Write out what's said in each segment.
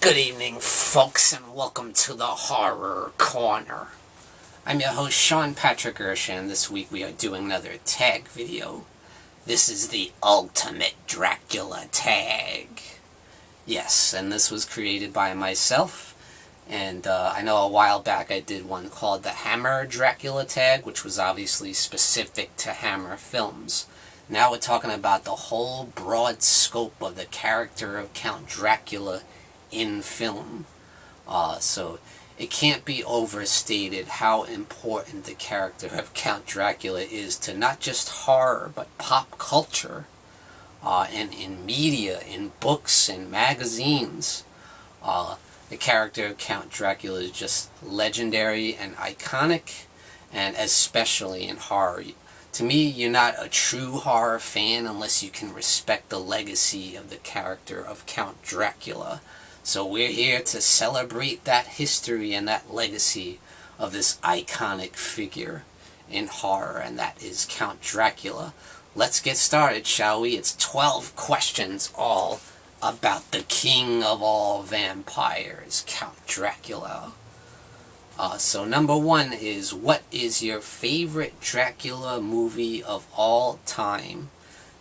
Good evening, folks, and welcome to the Horror Corner. I'm your host, Sean Patrick Erschen, and this week we are doing another tag video. This is the ultimate Dracula tag. Yes, and this was created by myself, and I know a while back I did one called the Hammer Dracula tag, which was obviously specific to Hammer films. Now we're talking about the whole broad scope of the character of Count Dracula in film. So it can't be overstated how important the character of Count Dracula is to not just horror, but pop culture, and in media, in books, in magazines. The character of Count Dracula is just legendary and iconic, and especially in horror. To me, you're not a true horror fan unless you can respect the legacy of the character of Count Dracula. So we're here to celebrate that history and that legacy of this iconic figure in horror, and that is Count Dracula. Let's get started, shall we? It's 12 questions all about the king of all vampires, Count Dracula. So number one is, what is your favorite Dracula movie of all time?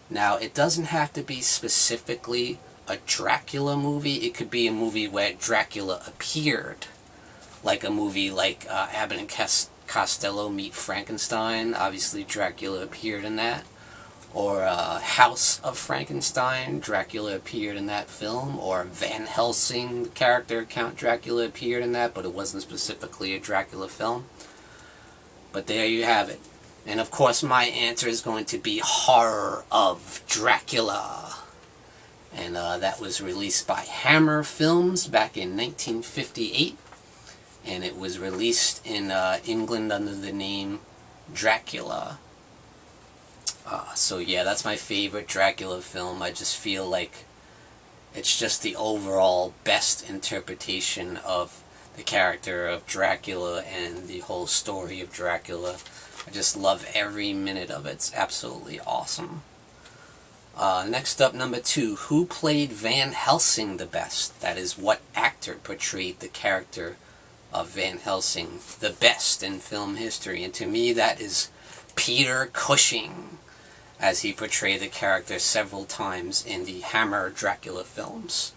Now, it doesn't have to be specifically a Dracula movie. It could be a movie where Dracula appeared, like a movie like Abbott and Costello Meet Frankenstein. Obviously Dracula appeared in that. Or House of Frankenstein, Dracula appeared in that film. Or Van Helsing, the character Count Dracula appeared in that, but it wasn't specifically a Dracula film. But there you have it. And of course my answer is going to be Horror of Dracula. And that was released by Hammer Films back in 1958. And it was released in England under the name Dracula. So yeah, that's my favorite Dracula film. I just feel like it's just the overall best interpretation of the character of Dracula and the whole story of Dracula. I just love every minute of it. It's absolutely awesome. Next up, number two, who played Van Helsing the best? That is, what actor portrayed the character of Van Helsing the best in film history? And to me, that is Peter Cushing, as he portrayed the character several times in the Hammer Dracula films.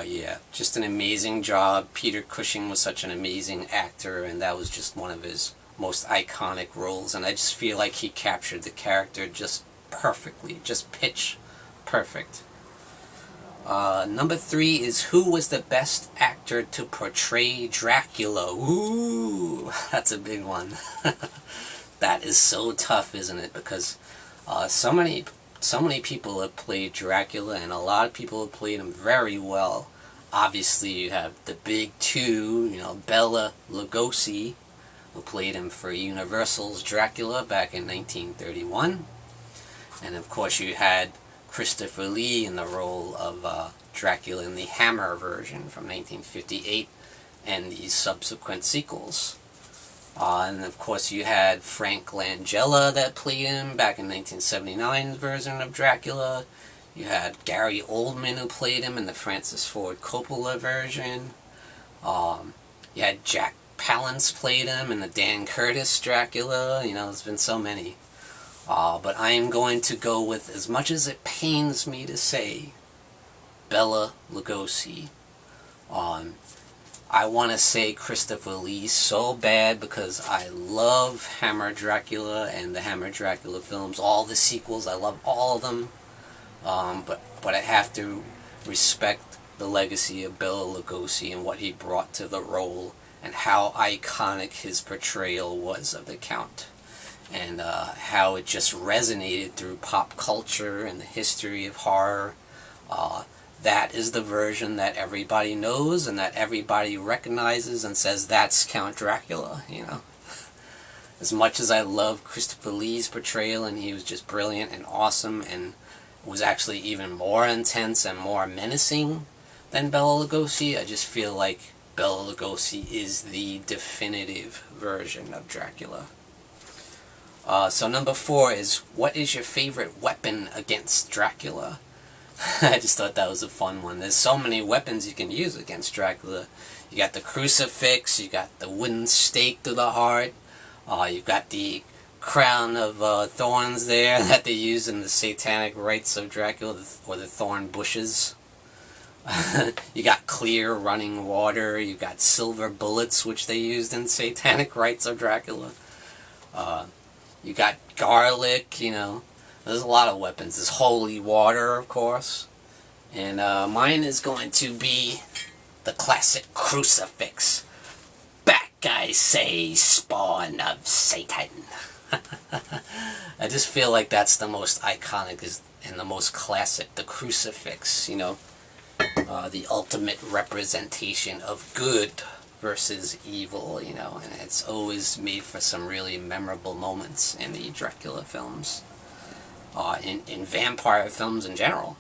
Yeah, just an amazing job. Peter Cushing was such an amazing actor, and that was just one of his most iconic roles. And I just feel like he captured the character just perfectly, just pitch perfect. Number three is, who was the best actor to portray Dracula? Ooh, that's a big one. That is so tough, isn't it? Because so many people have played Dracula, and a lot of people have played him very well. Obviously, you have the big two, Bela Lugosi, who played him for Universal's Dracula back in 1931. And of course you had Christopher Lee in the role of Dracula in the Hammer version from 1958 and the subsequent sequels. And of course you had Frank Langella that played him back in 1979's version of Dracula. You had Gary Oldman who played him in the Francis Ford Coppola version. You had Jack Palance played him in the Dan Curtis Dracula. There's been so many. But I am going to go with, as much as it pains me to say, Bela Lugosi. I want to say Christopher Lee so bad because I love Hammer Dracula and the Hammer Dracula films, all the sequels. I love all of them. But I have to respect the legacy of Bela Lugosi and what he brought to the role and how iconic his portrayal was of the Count. And how it just resonated through pop culture and the history of horror. That is the version that everybody knows and that everybody recognizes and says, that's Count Dracula, As much as I love Christopher Lee's portrayal, and he was just brilliant and awesome and was actually even more intense and more menacing than Bela Lugosi, I just feel like Bela Lugosi is the definitive version of Dracula. So number four is, what is your favorite weapon against Dracula? I just thought that was a fun one. There's so many weapons you can use against Dracula. You got the crucifix, you got the wooden stake to the heart, you've got the crown of thorns there that they use in the satanic rites of Dracula, or the thorn bushes. You got clear running water, you got silver bullets, which they used in satanic rites of Dracula. You got garlic, you know. There's a lot of weapons. There's holy water, of course. And mine is going to be the classic crucifix. Back, I say, spawn of Satan. I just feel like that's the most iconic and the most classic, the crucifix, you know. The ultimate representation of good versus evil, you know. And it's always made for some really memorable moments in the Dracula films. In vampire films in general.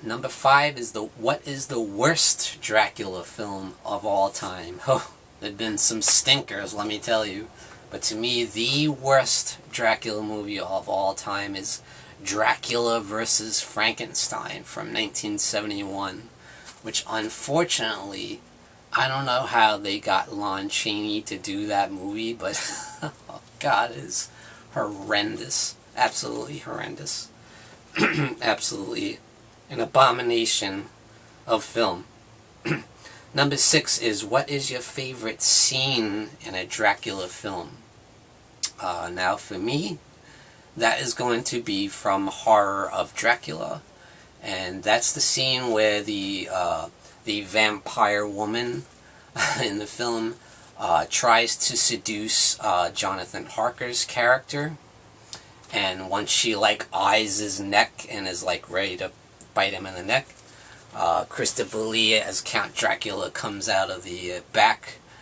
Number 5 is what is the worst Dracula film of all time? Oh, there've been some stinkers, let me tell you. But to me, the worst Dracula movie of all time is Dracula vs. Frankenstein from 1971. Which, unfortunately, I don't know how they got Lon Chaney to do that movie, but oh God, it is horrendous. Absolutely horrendous. Absolutely an abomination of film. Number 6 is, what is your favorite scene in a Dracula film? Now for me, that is going to be from Horror of Dracula. And that's the scene where the vampire woman in the film tries to seduce Jonathan Harker's character. And once she, like, eyes his neck and is, like, ready to bite him in the neck, Christopher Lee as Count Dracula comes out of the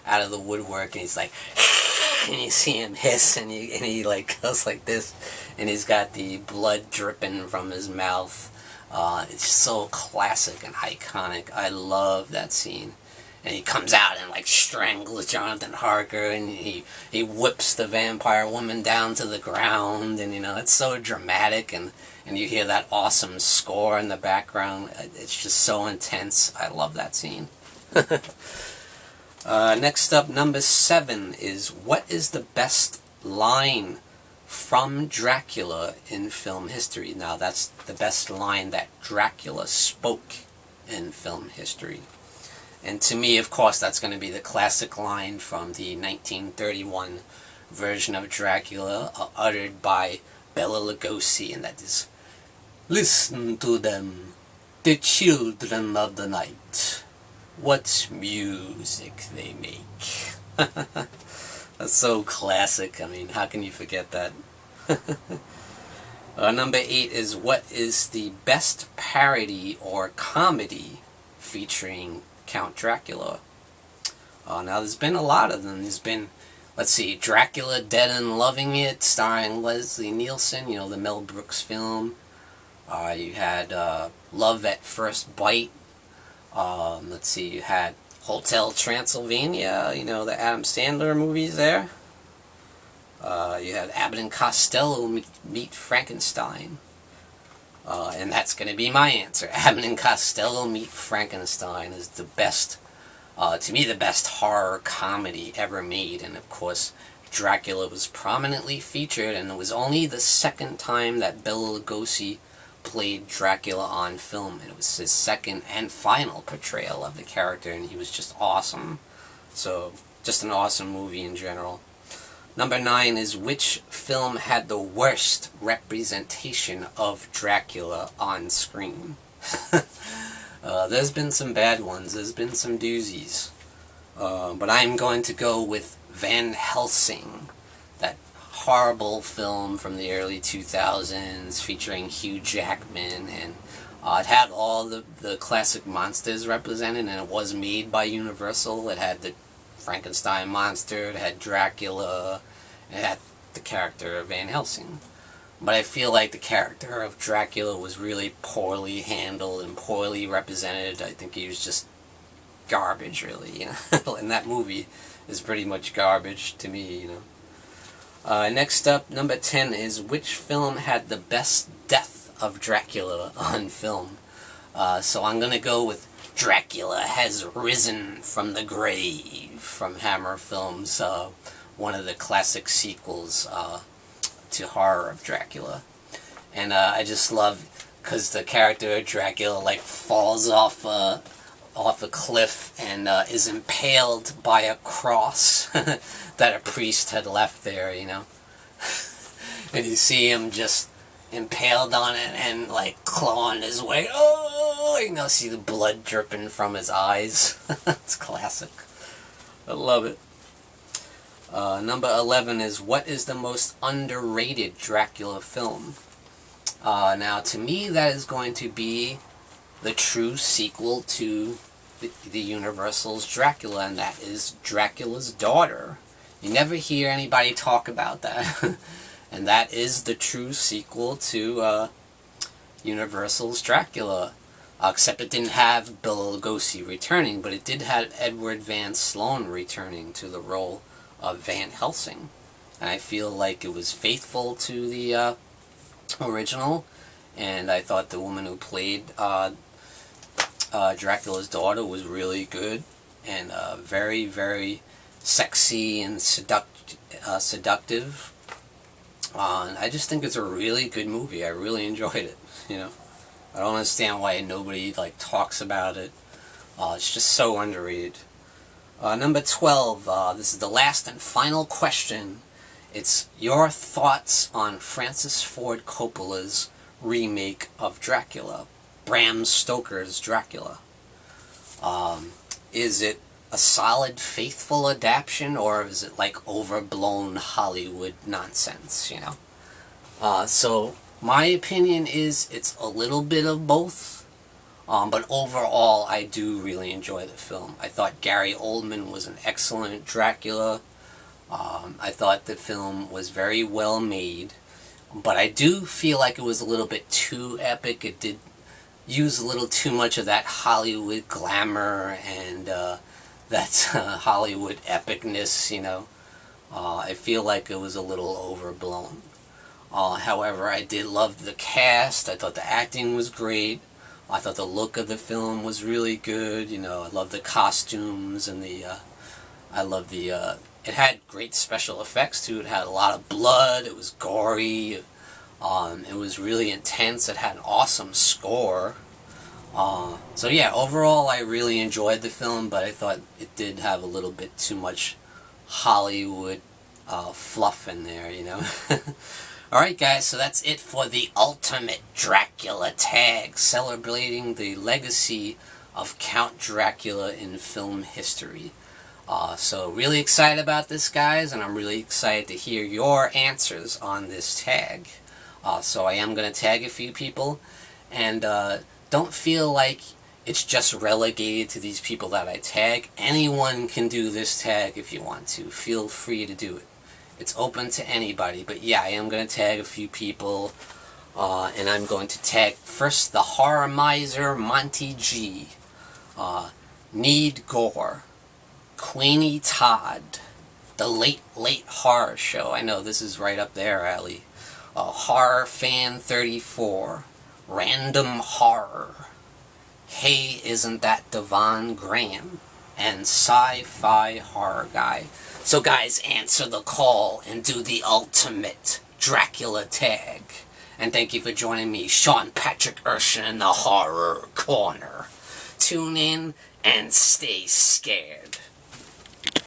out of the woodwork, and he's like, and you see him hiss, and he like goes like this, and he's got the blood dripping from his mouth. It's so classic and iconic. I love that scene. And he comes out and like strangles Jonathan Harker, and he whips the vampire woman down to the ground, and you know, it's so dramatic, and you hear that awesome score in the background. It's just so intense. I love that scene. Next up, number 7 is, what is the best line from Dracula in film history? Now, that's the best line that Dracula spoke in film history. And to me, of course, that's going to be the classic line from the 1931 version of Dracula, uttered by Bela Lugosi, and that is, "Listen to them, the children of the night. What music they make." That's so classic. I mean, how can you forget that? Number 8 is, what is the best parody or comedy featuring Count Dracula? Now, there's been a lot of them. There's been, let's see, Dracula Dead and Loving It, starring Leslie Nielsen, you know, the Mel Brooks film. You had Love at First Bite. Let's see, you had Hotel Transylvania, you know, the Adam Sandler movies there. You had Abbott and Costello meet Frankenstein. And that's going to be my answer. Abbott and Costello Meet Frankenstein is the best, to me, the best horror comedy ever made. And of course, Dracula was prominently featured, and it was only the second time that Bela Lugosi played Dracula on film, and it was his second and final portrayal of the character, and he was just awesome. So, just an awesome movie in general. Number 9 is, which film had the worst representation of Dracula on screen? There's been some bad ones. There's been some doozies. But I'm going to go with Van Helsing, that horrible film from the early 2000s featuring Hugh Jackman, and it had all the classic monsters represented, and it was made by Universal. It had the Frankenstein monster, it had Dracula, it had the character of Van Helsing. But I feel like the character of Dracula was really poorly handled and poorly represented. I think he was just garbage, really, you know. And that movie is pretty much garbage to me, you know. Next up, number 10 is, which film had the best death of Dracula on film. So I'm going to go with Dracula Has Risen from the Grave from Hammer Films, one of the classic sequels to Horror of Dracula. And I just love, because the character of Dracula like falls off a cliff and is impaled by a cross that a priest had left there, you know. And you see him just impaled on it and like clawing his way. Oh, you know, see the blood dripping from his eyes. It's classic. I love it. Number 11 is, what is the most underrated Dracula film? Now, to me, that is going to be the true sequel to the Universal's Dracula, and that is Dracula's Daughter. You never hear anybody talk about that. And that is the true sequel to Universal's Dracula. Except it didn't have Bela Lugosi returning, but it did have Edward Van Sloan returning to the role of Van Helsing. And I feel like it was faithful to the original, and I thought the woman who played Dracula's daughter was really good, and very, very sexy and seductive. And I just think it's a really good movie. I really enjoyed it, you know. I don't understand why nobody like talks about it. It's just so underrated. Number 12, this is the last and final question. It's your thoughts on Francis Ford Coppola's remake of Dracula, Bram Stoker's Dracula. Is it a solid, faithful adaptation, or is it like overblown Hollywood nonsense, you know? So my opinion is it's a little bit of both, but overall I do really enjoy the film. I thought Gary Oldman was an excellent Dracula. I thought the film was very well made, but I do feel like it was a little bit too epic. It did use a little too much of that Hollywood glamour and that Hollywood epicness, you know. I feel like it was a little overblown. However, I did love the cast. I thought the acting was great. I thought the look of the film was really good. You know, I love the costumes and it had great special effects too. It had a lot of blood. It was gory. It was really intense. It had an awesome score. So yeah, overall I really enjoyed the film, but I thought it did have a little bit too much Hollywood fluff in there, you know. Alright guys, so that's it for the ultimate Dracula tag, celebrating the legacy of Count Dracula in film history. So really excited about this, guys, and I'm really excited to hear your answers on this tag. So I am going to tag a few people, and don't feel like it's just relegated to these people that I tag. Anyone can do this tag if you want to. Feel free to do it. It's open to anybody, but yeah, I am going to tag a few people, and I'm going to tag first the Horror Miser Monty G, Need Gore, Kweeny Todd, The Late Late Horror Show. I know this is right up there, alley. Horror Fan 34, Random Horror, Hey, Isn't That Devon Graham, and SyFy Horror Guy. So guys, answer the call and do the ultimate Dracula tag. And thank you for joining me, Sean Patrick Erschen, in the Horror Corner. Tune in and stay scared.